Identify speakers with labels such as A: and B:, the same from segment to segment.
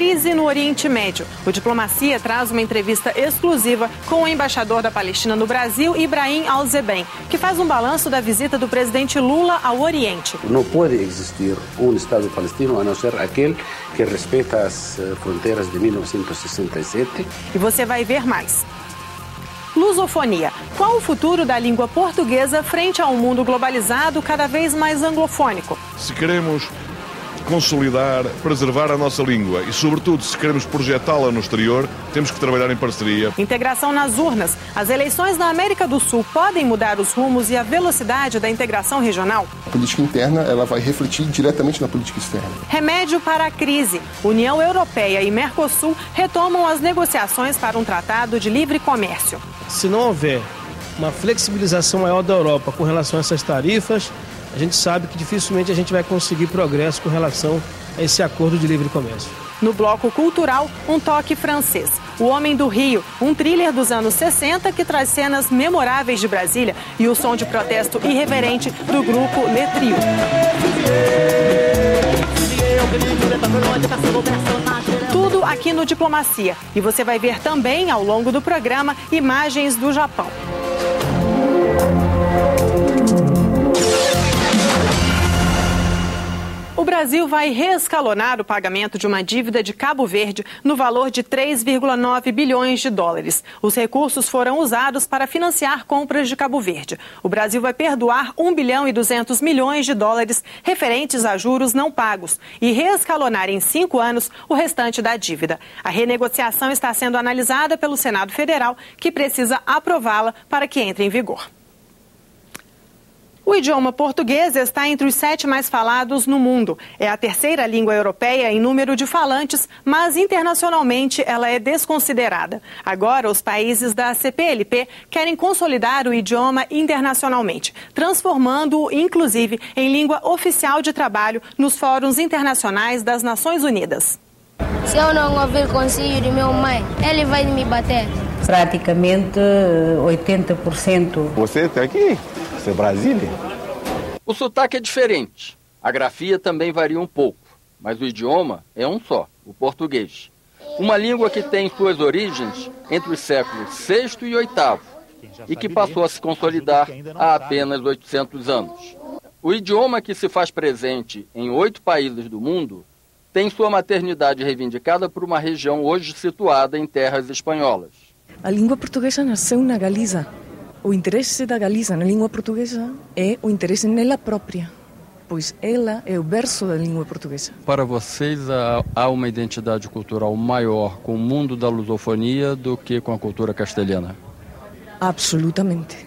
A: crise no Oriente Médio. O Diplomacia traz uma entrevista exclusiva com o embaixador da Palestina no Brasil, Ibrahim Al-Zeben, que faz um balanço da visita do presidente Lula ao Oriente.
B: Não pode existir um Estado palestino a não ser aquele que respeita as fronteiras de 1967.
A: E você vai ver mais. Lusofonia. Qual o futuro da língua portuguesa frente a um mundo globalizado cada vez mais anglofônico?
C: Se queremos consolidar, preservar a nossa língua e, sobretudo, se queremos projetá-la no exterior, temos que trabalhar em parceria.
A: Integração nas urnas. As eleições na América do Sul podem mudar os rumos e a velocidade da integração regional?
D: A política interna ela vai refletir diretamente na política externa.
A: Remédio para a crise. União Europeia e Mercosul retomam as negociações para um tratado de livre comércio.
E: Se não houver uma flexibilização maior da Europa com relação a essas tarifas, a gente sabe que dificilmente a gente vai conseguir progresso com relação a esse acordo de livre comércio.
A: No bloco cultural, um toque francês. O Homem do Rio, um thriller dos anos 60 que traz cenas memoráveis de Brasília e o som de protesto irreverente do grupo Le Trio. Tudo aqui no Diplomacia. E você vai ver também, ao longo do programa, imagens do Japão. O Brasil vai reescalonar o pagamento de uma dívida de Cabo Verde no valor de 3,9 bilhões de dólares. Os recursos foram usados para financiar compras de Cabo Verde. O Brasil vai perdoar 1 bilhão e 200 milhões de dólares referentes a juros não pagos e reescalonar em 5 anos o restante da dívida. A renegociação está sendo analisada pelo Senado Federal, que precisa aprová-la para que entre em vigor. O idioma português está entre os 7 mais falados no mundo. É a terceira língua europeia em número de falantes, mas internacionalmente ela é desconsiderada. Agora, os países da CPLP querem consolidar o idioma internacionalmente, transformando-o, inclusive, em língua oficial de trabalho nos fóruns internacionais das Nações Unidas.
F: Se eu não ouvir conselho de minha mãe, ele vai me bater.
G: Praticamente 80%.
H: Você está aqui? Você é Brasília?
I: O sotaque é diferente. A grafia também varia um pouco, mas o idioma é um só, o português. Uma língua que tem suas origens entre os séculos VI e VIII e que passou a se consolidar há apenas 800 anos. O idioma que se faz presente em 8 países do mundo tem sua maternidade reivindicada por uma região hoje situada em terras espanholas.
J: A língua portuguesa nasceu na Galiza. O interesse da Galiza na língua portuguesa é o interesse nela própria, pois ela é o berço da língua portuguesa.
I: Para vocês, há uma identidade cultural maior com o mundo da lusofonia do que com a cultura castelhana?
J: Absolutamente.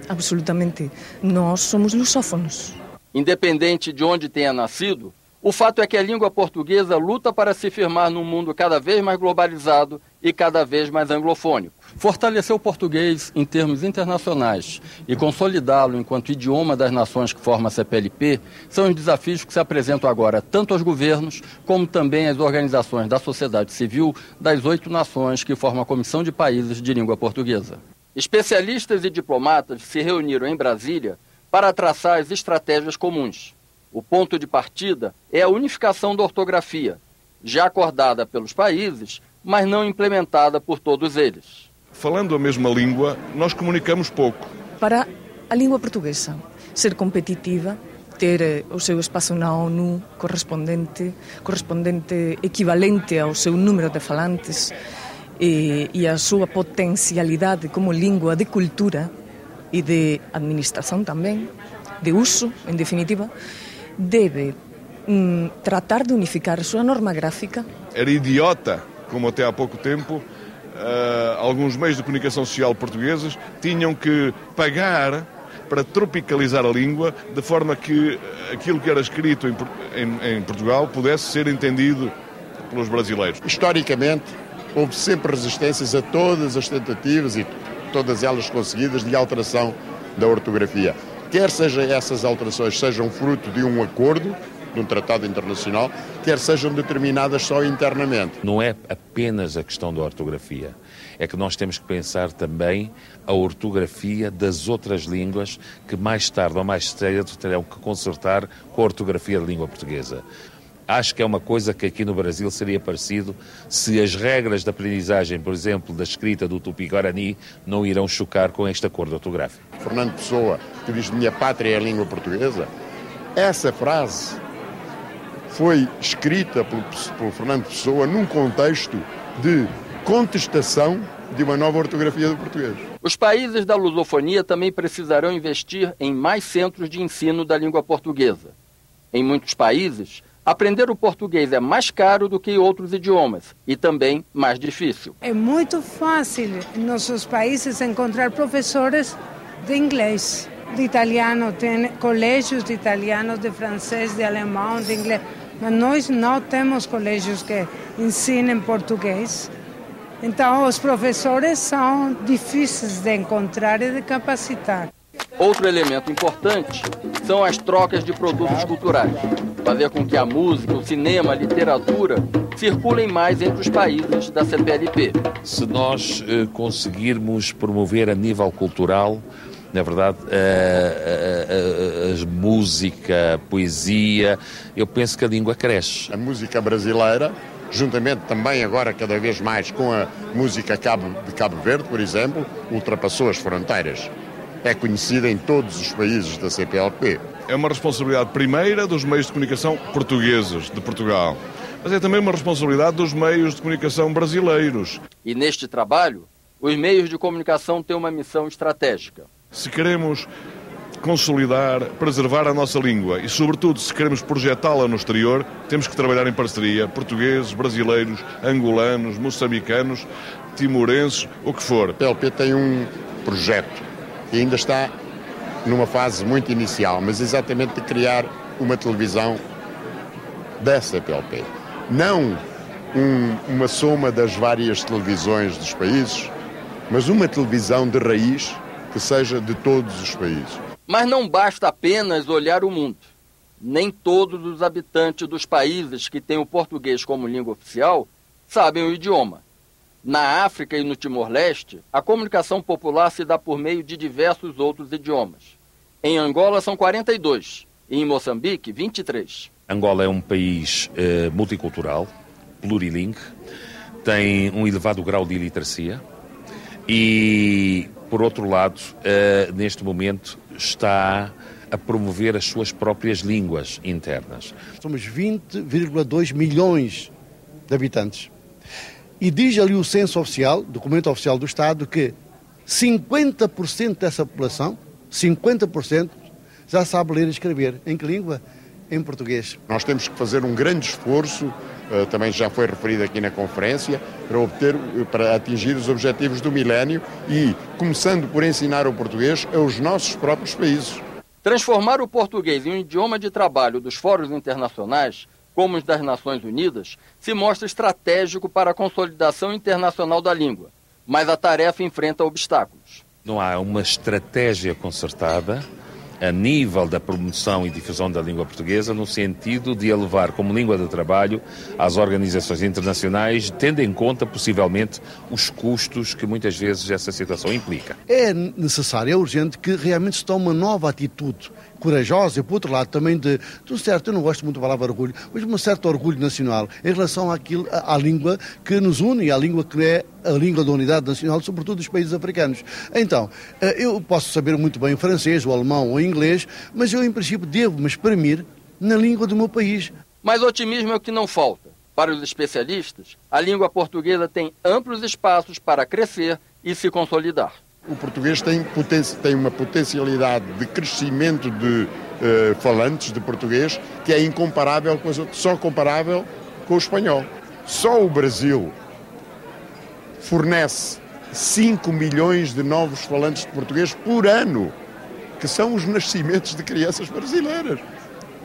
J: Absolutamente. Nós somos lusófonos.
I: Independente de onde tenha nascido, o fato é que a língua portuguesa luta para se firmar num mundo cada vez mais globalizado e cada vez mais anglofônico. Fortalecer o português em termos internacionais e consolidá-lo enquanto idioma das nações que formam a CPLP são os desafios que se apresentam agora tanto aos governos como também às organizações da sociedade civil das 8 nações que formam a Comissão de Países de Língua Portuguesa. Especialistas e diplomatas se reuniram em Brasília para traçar as estratégias comuns. O ponto de partida é a unificação da ortografia, já acordada pelos países, mas não implementada por todos eles.
C: Falando a mesma língua, nós comunicamos pouco.
J: Para a língua portuguesa ser competitiva, ter o seu espaço na ONU correspondente equivalente ao seu número de falantes e a sua potencialidade como língua de cultura e de administração também, de uso, em definitiva, deve tratar de unificar a sua norma gráfica.
C: Era idiota, como até há pouco tempo, alguns meios de comunicação social portugueses tinham que pagar para tropicalizar a língua, de forma que aquilo que era escrito em Portugal pudesse ser entendido pelos brasileiros.
D: Historicamente, houve sempre resistências a todas as tentativas e todas elas conseguidas de alteração da ortografia. Quer sejam essas alterações sejam fruto de um acordo, de um tratado internacional, quer sejam determinadas só internamente.
K: Não é apenas a questão da ortografia, é que nós temos que pensar também a ortografia das outras línguas que mais tarde ou mais cedo terão que consertar com a ortografia da língua portuguesa. Acho que é uma coisa que aqui no Brasil seria parecido se as regras de aprendizagem, por exemplo, da escrita do Tupi-Guarani, não irão chocar com este acordo ortográfico.
D: Fernando Pessoa, que diz minha pátria é a língua portuguesa, essa frase foi escrita pelo Fernando Pessoa num contexto de contestação de uma nova ortografia do português.
I: Os países da lusofonia também precisarão investir em mais centros de ensino da língua portuguesa. Em muitos países, aprender o português é mais caro do que outros idiomas e também mais difícil.
L: É muito fácil em nossos países encontrar professores de inglês, de italiano, tem colégios de italiano, de francês, de alemão, de inglês. Mas nós não temos colégios que ensinem português. Então, os professores são difíceis de encontrar e de capacitar.
I: Outro elemento importante são as trocas de produtos culturais. Fazer com que a música, o cinema, a literatura circulem mais entre os países da CPLP.
K: Se nós conseguirmos promover a nível cultural, na verdade, a música, a poesia, eu penso que a língua cresce.
D: A música brasileira, juntamente também agora cada vez mais com a música de Cabo Verde, por exemplo, ultrapassou as fronteiras. É conhecida em todos os países da CPLP.
C: É uma responsabilidade primeira dos meios de comunicação portugueses de Portugal, mas é também uma responsabilidade dos meios de comunicação brasileiros.
I: E neste trabalho, os meios de comunicação têm uma missão estratégica.
C: Se queremos consolidar, preservar a nossa língua e, sobretudo, se queremos projetá-la no exterior, temos que trabalhar em parceria, portugueses, brasileiros, angolanos, moçambicanos, timorenses, o que for.
D: A PLP tem um projeto e ainda está numa fase muito inicial, mas exatamente de criar uma televisão dessa PLP. Não uma soma das várias televisões dos países, mas uma televisão de raiz que seja de todos os países.
I: Mas não basta apenas olhar o mundo. Nem todos os habitantes dos países que têm o português como língua oficial sabem o idioma. Na África e no Timor-Leste, a comunicação popular se dá por meio de diversos outros idiomas. Em Angola são 42 e em Moçambique, 23.
K: Angola é um país multicultural, plurilingue, tem um elevado grau de iliteracia e, por outro lado, neste momento está a promover as suas próprias línguas internas.
M: Somos 20,2 milhões de habitantes. E diz ali o censo oficial, documento oficial do Estado, que 50% dessa população, 50%, já sabe ler e escrever. Em que língua? Em português.
D: Nós temos que fazer um grande esforço, também já foi referido aqui na conferência, para atingir os objetivos do milénio e, começando por ensinar o português aos nossos próprios países.
I: Transformar o português em um idioma de trabalho dos fóruns internacionais, como os das Nações Unidas, se mostra estratégico para a consolidação internacional da língua, mas a tarefa enfrenta obstáculos.
K: Não há uma estratégia concertada a nível da promoção e difusão da língua portuguesa, no sentido de a levar como língua de trabalho às organizações internacionais, tendo em conta, possivelmente, os custos que muitas vezes essa situação implica.
M: É necessário, é urgente que realmente se tome uma nova atitude corajosa e, por outro lado, também de um certo, eu não gosto muito da palavra orgulho, mas de um certo orgulho nacional em relação à língua que nos une e à língua que é a língua da unidade nacional, sobretudo dos países africanos. Então, eu posso saber muito bem o francês, o alemão ou o inglês, mas eu, em princípio, devo me exprimir na língua do meu país.
I: Mas otimismo é o que não falta. Para os especialistas, a língua portuguesa tem amplos espaços para crescer e se consolidar.
D: O português tem uma potencialidade de crescimento de falantes de português que é incomparável com as outras, só comparável com o espanhol. Só o Brasil fornece 5 milhões de novos falantes de português por ano, que são os nascimentos de crianças brasileiras.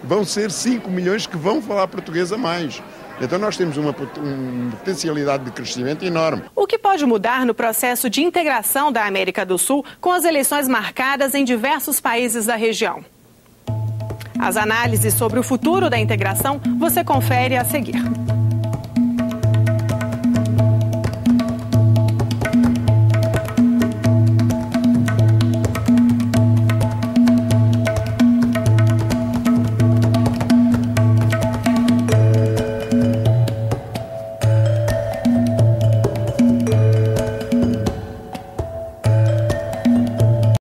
D: Vão ser 5 milhões que vão falar português a mais. Então nós temos uma potencialidade de crescimento enorme.
A: O que pode mudar no processo de integração da América do Sul com as eleições marcadas em diversos países da região? As análises sobre o futuro da integração você confere a seguir.